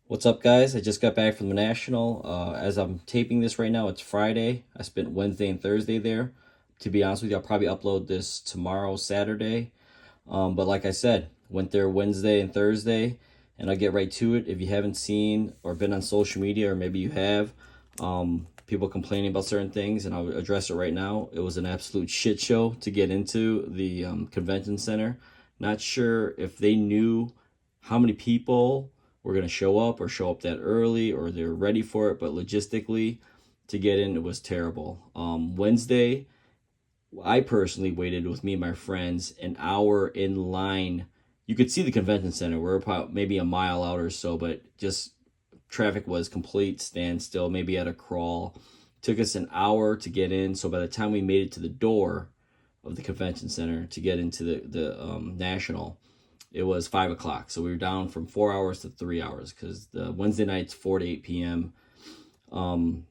What's up, guys? I just got back from the National. As I'm taping this right now, it's Friday. I spent Wednesday and Thursday there. To be honest with you, I'll probably upload this tomorrow, Saturday. But like I said, went there Wednesday and Thursday, and I'll get right to it. If you haven't seen or been on social media, or maybe you have, people complaining about certain things, and I'll address it right now. It was an absolute shit show to get into the convention center. Not sure if they knew how many people were going to show up or show up that early or they're ready for it, but logistically, to get in, it was terrible. Wednesday, I personally waited with me and my friends an hour in line. You could see the convention center. We're about maybe a mile out or so, but just traffic was complete standstill, maybe at a crawl. Took us an hour to get in. So by the time we made it to the door of the convention center to get into the National, it was 5 o'clock. So we were down from 4 hours to 3 hours because the Wednesday night's 4 to 8 p.m. Um,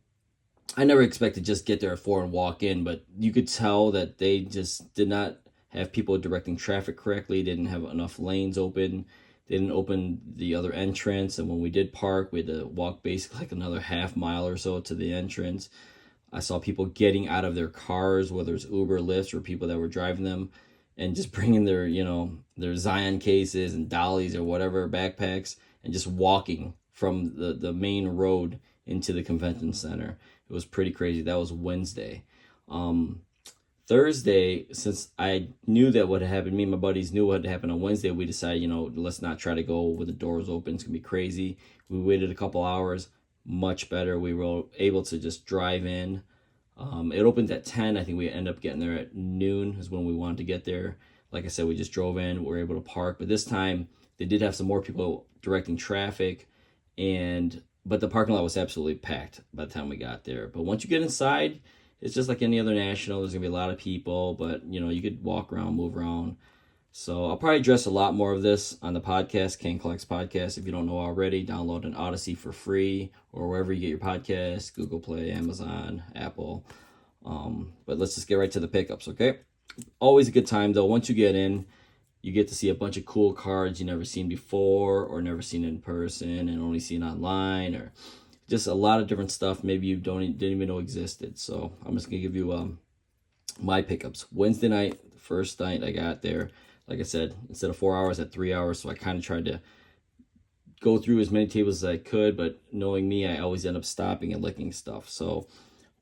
I never expected to just get there at 4 and walk in, but you could tell that they just did not have people directing traffic correctly, didn't have enough lanes open, they didn't open the other entrance, and when we did park, we had to walk basically like another half mile or so to the entrance. I saw people getting out of their cars, whether it's Uber, Lyft, or people that were driving them, and just bringing their Zion cases and dollies or whatever backpacks, and just walking from the main road into the convention center. It was pretty crazy. That was Wednesday. Um, Thursday, since I knew that what had happened, me and my buddies knew what had happened on Wednesday, we decided, let's not try to go with the doors open. It's going to be crazy. We waited a couple hours, much better. We were able to just drive in. It opened at 10. I think we ended up getting there at noon is when we wanted to get there. Like I said, we just drove in. We were able to park. But this time, they did have some more people directing traffic. But the parking lot was absolutely packed by the time we got there. But once you get inside, it's just like any other national. There's gonna be a lot of people, but you could walk around, move around. So I'll probably address a lot more of this on the podcast, Ken Collects Podcast. If you don't know already, download an Odyssey for free or wherever you get your podcasts, Google Play, Amazon, Apple. But let's just get right to the pickups, okay? Always a good time though. Once you get in, you get to see a bunch of cool cards you never seen before or never seen in person and only seen online, or just a lot of different stuff maybe you didn't even know existed. So I'm just gonna give you my pickups. Wednesday night, the first night I got there, like I said, instead of 4 hours at 3 hours, so I kind of tried to go through as many tables as I could, but knowing me, I always end up stopping and licking stuff. So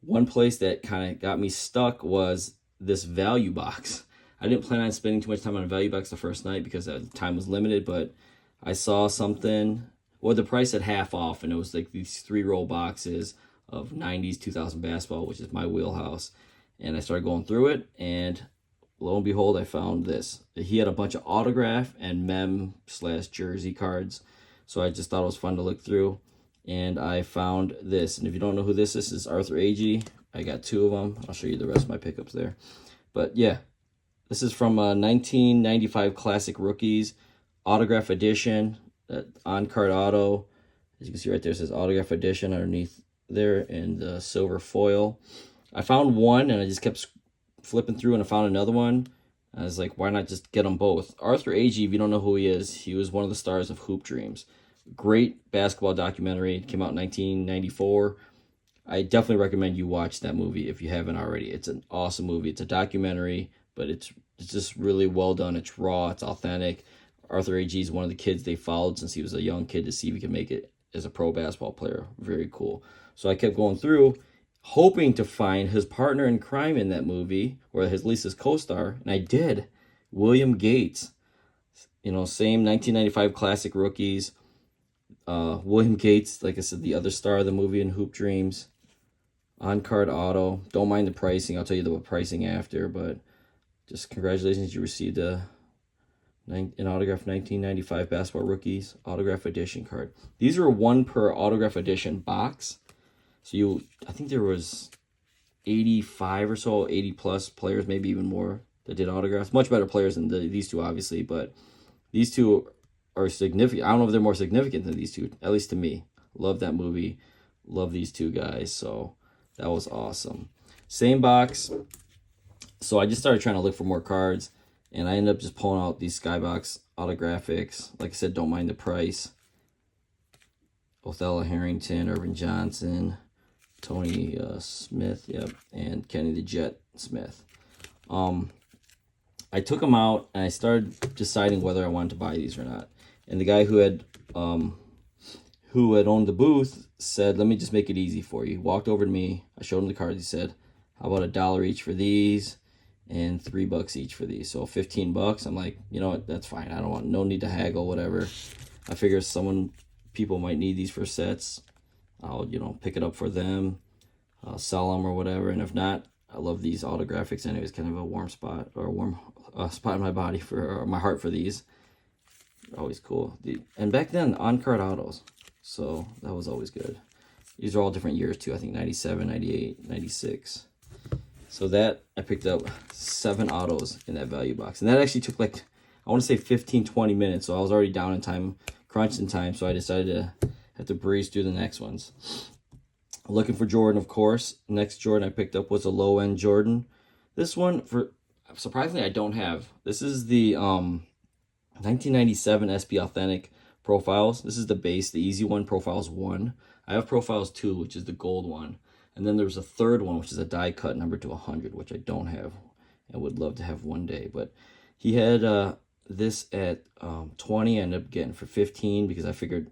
one place that kind of got me stuck was this value box. I didn't plan on spending too much time on a value box the first night because the time was limited, but I saw something, well, the price at half off, and it was like these 3 roll boxes of 90s 2000 basketball, which is my wheelhouse. And I started going through it, and lo and behold, I found this. He had a bunch of autograph and mem/jersey cards, so I just thought it was fun to look through. And I found this, and if you don't know who this is, it's Arthur Agee. I got 2 of them. I'll show you the rest of my pickups there. But yeah, this is from 1995 Classic Rookies Autograph Edition, on-card auto. As you can see right there, it says Autograph Edition underneath there in the silver foil. I found one, and I just kept flipping through, and I found another one. I was like, why not just get them both? Arthur Agee, if you don't know who he is, he was one of the stars of Hoop Dreams. Great basketball documentary. It came out in 1994. I definitely recommend you watch that movie if you haven't already. It's an awesome movie. It's a documentary, but it's just really well done. It's raw. It's authentic. Arthur Agee is one of the kids they followed since he was a young kid to see if he could make it as a pro basketball player. Very cool. So I kept going through, hoping to find his partner in crime in that movie, or at least his co-star, and I did. William Gates. Same 1995 Classic Rookies. William Gates, like I said, the other star of the movie in Hoop Dreams. On-card auto. Don't mind the pricing. I'll tell you the pricing after, but just congratulations, you received an autographed 1995 Basketball Rookies Autograph Edition card. These are 1 per Autograph Edition box. So I think there was 85 or so, 80 plus players, maybe even more, that did autographs. Much better players than these 2, obviously, but these 2 are significant. I don't know if they're more significant than these 2, at least to me. Love that movie. Love these 2 guys. So that was awesome. Same box. So I just started trying to look for more cards, and I ended up just pulling out these Skybox autographics. Like I said, don't mind the price. Othello Harrington, Irvin Johnson, Tony Smith, yep, and Kenny the Jet Smith. I took them out and I started deciding whether I wanted to buy these or not. And the guy who had owned the booth said, "Let me just make it easy for you." He walked over to me. I showed him the cards. He said, "How about $1 each for these, and $3 each for these? So $15." I'm like, you know what? That's fine. I don't want, no need to haggle, whatever. I figure people might need these for sets. I'll, pick it up for them, sell them or whatever. And if not, I love these autographics anyways. Kind of a warm spot, or a warm spot in my body or my heart for these. Always cool. And back then, on-card autos. So that was always good. These are all different years too. I think 97, 98, 96. So that, I picked up 7 autos in that value box. And that actually took like, I want to say 15, 20 minutes. So I was already down in time, crunched in time. So I decided to have to breeze through the next ones. Looking for Jordan, of course. Next Jordan I picked up was a low-end Jordan. This one, surprisingly, I don't have. This is the 1997 SB Authentic Profiles. This is the base, the easy one, Profiles 1. I have Profiles 2, which is the gold one. And then there's a third one, which is a die cut number to 100, which I don't have and would love to have one day. But he had this at 20. I ended up getting for 15 because I figured,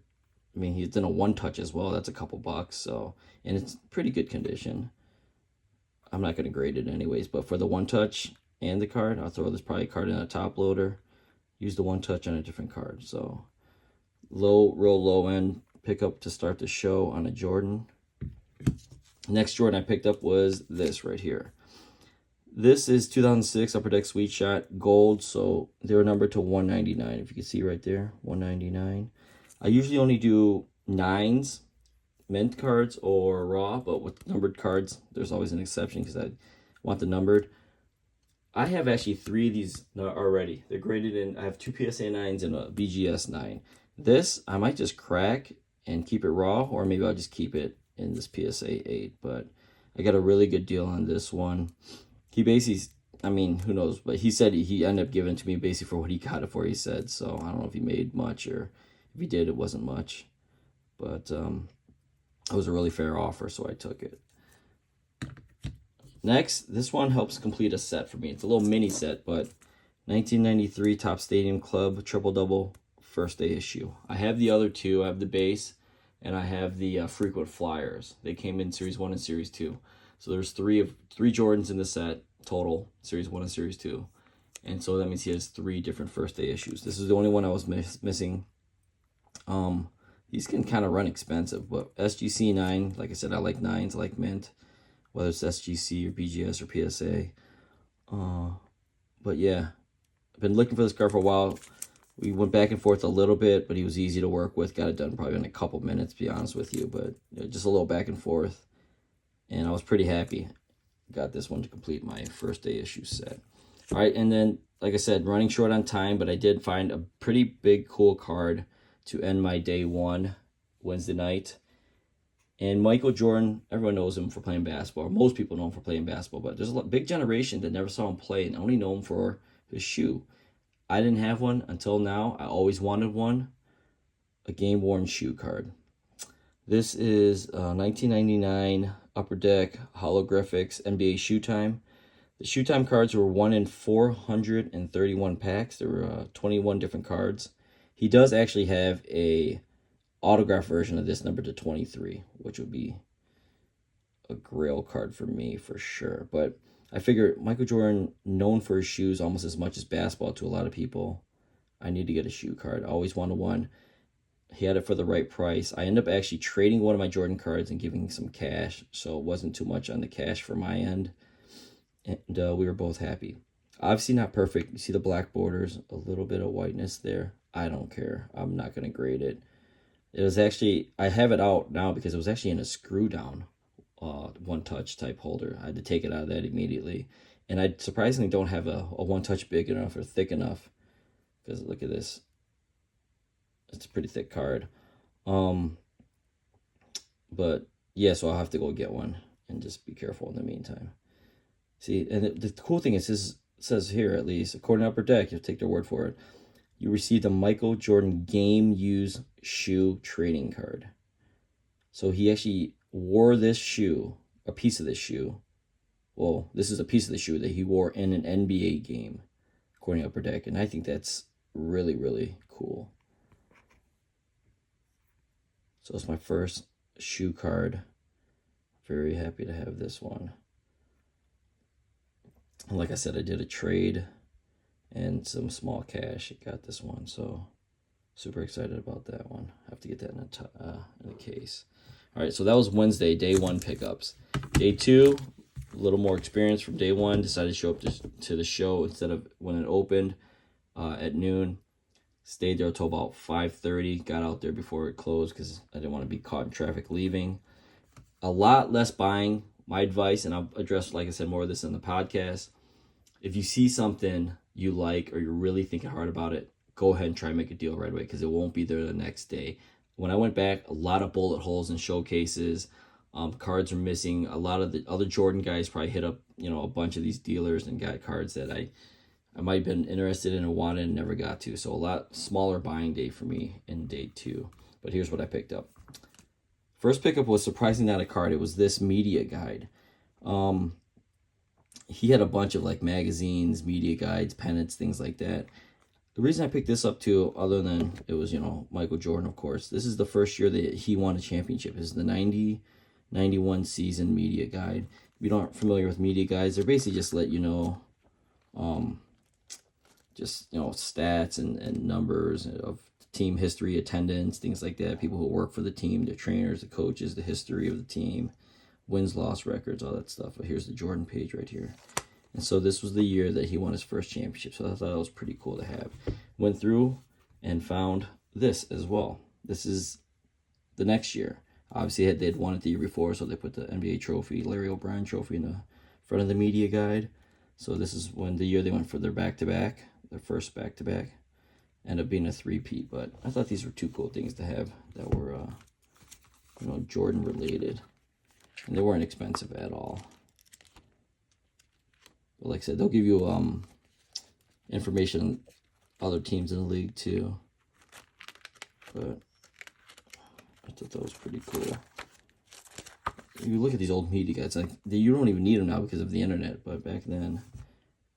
he's done a one-touch as well. That's a couple bucks. So, and it's pretty good condition. I'm not going to grade it anyways, but for the one-touch and the card, I'll throw this probably card in a top loader. Use the one-touch on a different card. So, real low-end pickup to start the show on a Jordan. Next Jordan I picked up was this right here. This is 2006 Upper Deck Sweet Shot Gold, so they were numbered to 199. If you can see right there, 199. I usually only do 9s, mint cards, or raw, but with numbered cards, there's always an exception because I want the numbered. I have actually 3 of these already. They're graded in, I have 2 PSA 9s and a BGS 9. This, I might just crack and keep it raw, or maybe I'll just keep it in this PSA 8, but I got a really good deal on this one. He basically, who knows, but he said he ended up giving it to me basically for what he got it for, he said. So I don't know if he made much, or if he did, it wasn't much. But it was a really fair offer, so I took it. Next, this one helps complete a set for me. It's a little mini set, but 1993 Topps Stadium Club Triple Double first day issue. I have the other 2. I have the base, and I have the frequent flyers. They came in Series 1 and Series 2. So there's 3 Jordans in the set total, Series 1 and Series 2. And so that means he has 3 different first day issues. This is the only one I was missing. These can kind of run expensive, but SGC 9, like I said, I like 9s, I like mint, whether it's SGC or BGS or PSA. But yeah, I've been looking for this card for a while. We went back and forth a little bit, but he was easy to work with. Got it done probably in a couple minutes, to be honest with you. But just a little back and forth. And I was pretty happy. Got this one to complete my first day issue set. All right, and then, like I said, running short on time, but I did find a pretty big, cool card to end my day 1, Wednesday night. And Michael Jordan, everyone knows him for playing basketball. Most people know him for playing basketball, but there's a big generation that never saw him play and only know him for his shoe. I didn't have one until now. I always wanted one. A game-worn shoe card. This is 1999 Upper Deck Holographics NBA Shoe Time. The Shoe Time cards were 1 in 431 packs. There were 21 different cards. He does actually have a autograph version of this, number to 23, which would be a grail card for me for sure. But I figure Michael Jordan, known for his shoes almost as much as basketball to a lot of people, I need to get a shoe card. I always wanted one. He had it for the right price. I ended up actually trading one of my Jordan cards and giving some cash, so it wasn't too much on the cash for my end. And we were both happy. Obviously not perfect. You see the black borders, a little bit of whiteness there. I don't care. I'm not going to grade it. It was actually, I have it out now because it was actually in a screw down one-touch type holder. I had to take it out of that immediately. And I surprisingly don't have a one-touch big enough or thick enough, because look at this. It's a pretty thick card. But yeah, so I'll have to go get one and just be careful in the meantime. See, and the cool thing is, this says here, at least, according to Upper Deck, you take their word for it, you received a Michael Jordan game use shoe trading card. So he actually wore this shoe, a piece of this shoe. Well, this is a piece of the shoe that he wore in an NBA game, according to Upper Deck, and I think that's really, really cool. So it's my first shoe card. Very happy to have this one. And like I said, I did a trade and some small cash. I got this one, so super excited about that one. I have to get that in a case. All right, so that was Wednesday, day one pickups. Day two, a little more experience from day one. Decided to show up to the show instead of when it opened at noon. Stayed there until about 5:30. Got out there before it closed because I didn't want to be caught in traffic leaving. A lot less buying. My advice, and I'll address, like I said, more of this in the podcast. If you see something you like or you're really thinking hard about it, go ahead and try and make a deal right away because it won't be there the next day. When I went back, a lot of bullet holes in showcases. Cards are missing. A lot of the other Jordan guys probably hit up, a bunch of these dealers and got cards that I might have been interested in and wanted and never got to. So a lot smaller buying day for me in day two. But here's what I picked up. First pickup was surprisingly not a card. It was this media guide. He had a bunch of like magazines, media guides, pennants, things like that. The reason I picked this up too, other than it was, Michael Jordan, of course, this is the first year that he won a championship. This is the 90-91 season media guide. If you aren't familiar with media guides, they're basically just let you know, stats and numbers of team history, attendance, things like that. People who work for the team, the trainers, the coaches, the history of the team, wins, loss records, all that stuff. But here's the Jordan page right here. And so this was the year that he won his first championship. So I thought it was pretty cool to have. Went through and found this as well. This is the next year. Obviously, they'd won it the year before, so they put the NBA trophy, Larry O'Brien trophy in the front of the media guide. So this is when the year they went for their back-to-back, their first back-to-back. Ended up being a three-peat, but I thought these were two cool things to have that were, Jordan related, and they weren't expensive at all. But like I said, they'll give you information on other teams in the league too. But I thought that was pretty cool. You look at these old media guides, like you don't even need them now because of the internet. But back then,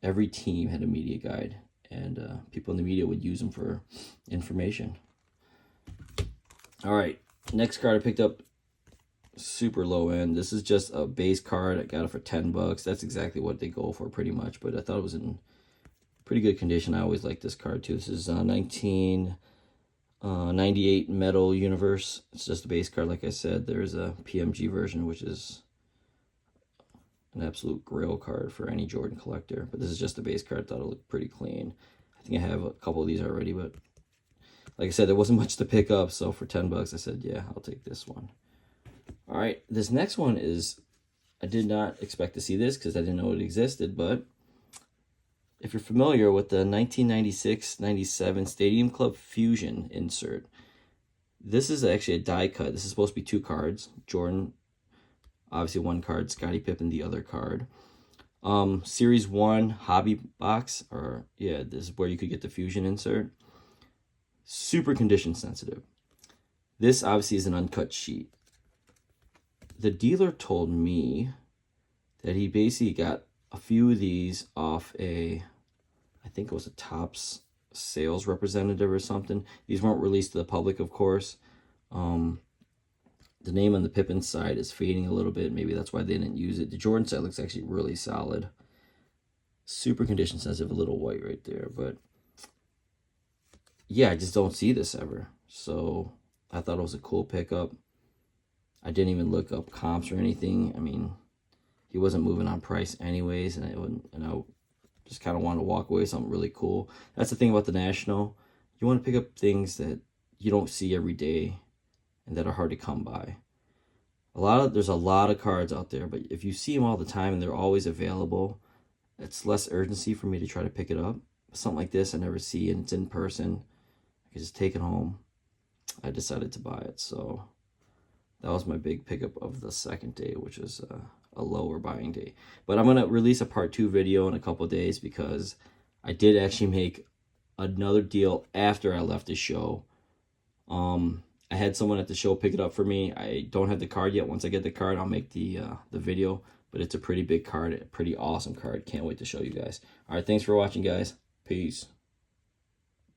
every team had a media guide. And people in the media would use them for information. All right, next card I picked up, super low end. This is just a base card. I got it for $10. That's exactly what they go for pretty much. But I thought it was in pretty good condition. I always like this card too. This is 1998 Metal Universe. It's just a base card, like I said. There's a PMG version, which is an absolute grail card for any Jordan collector. But this is just a base card. I thought it looked pretty clean. I think I have a couple of these already, but like I said, there wasn't much to pick up. So for $10, I said, yeah, I'll take this one. All right, this next one is, I did not expect to see this because I didn't know it existed, but if you're familiar with the 1996-97 Stadium Club Fusion insert, this is actually a die cut. This is supposed to be two cards. Jordan, obviously one card, Scottie Pippen the other card. Series 1 hobby box, this is where you could get the Fusion insert. Super condition sensitive. This obviously is an uncut sheet. The dealer told me that he basically got a few of these off I think it was a Topps sales representative or something. These weren't released to the public, of course. The name on the Pippen side is fading a little bit. Maybe that's why they didn't use it. The Jordan side looks actually really solid. Super condition sensitive, a little white right there. But yeah, I just don't see this ever. So I thought it was a cool pickup. I didn't even look up comps or anything. I mean, he wasn't moving on price anyways. And I just kind of wanted to walk away with something really cool. That's the thing about the National. You want to pick up things that you don't see every day and that are hard to come by. There's a lot of cards out there, but if you see them all the time and they're always available, it's less urgency for me to try to pick it up. Something like this I never see, and it's in person. I can just take it home. I decided to buy it, so that was my big pickup of the second day, which is a lower buying day. But I'm going to release a part 2 video in a couple of days because I did actually make another deal after I left the show. I had someone at the show pick it up for me. I don't have the card yet. Once I get the card, I'll make the video. But it's a pretty big card, a pretty awesome card. Can't wait to show you guys. All right, thanks for watching, guys. Peace.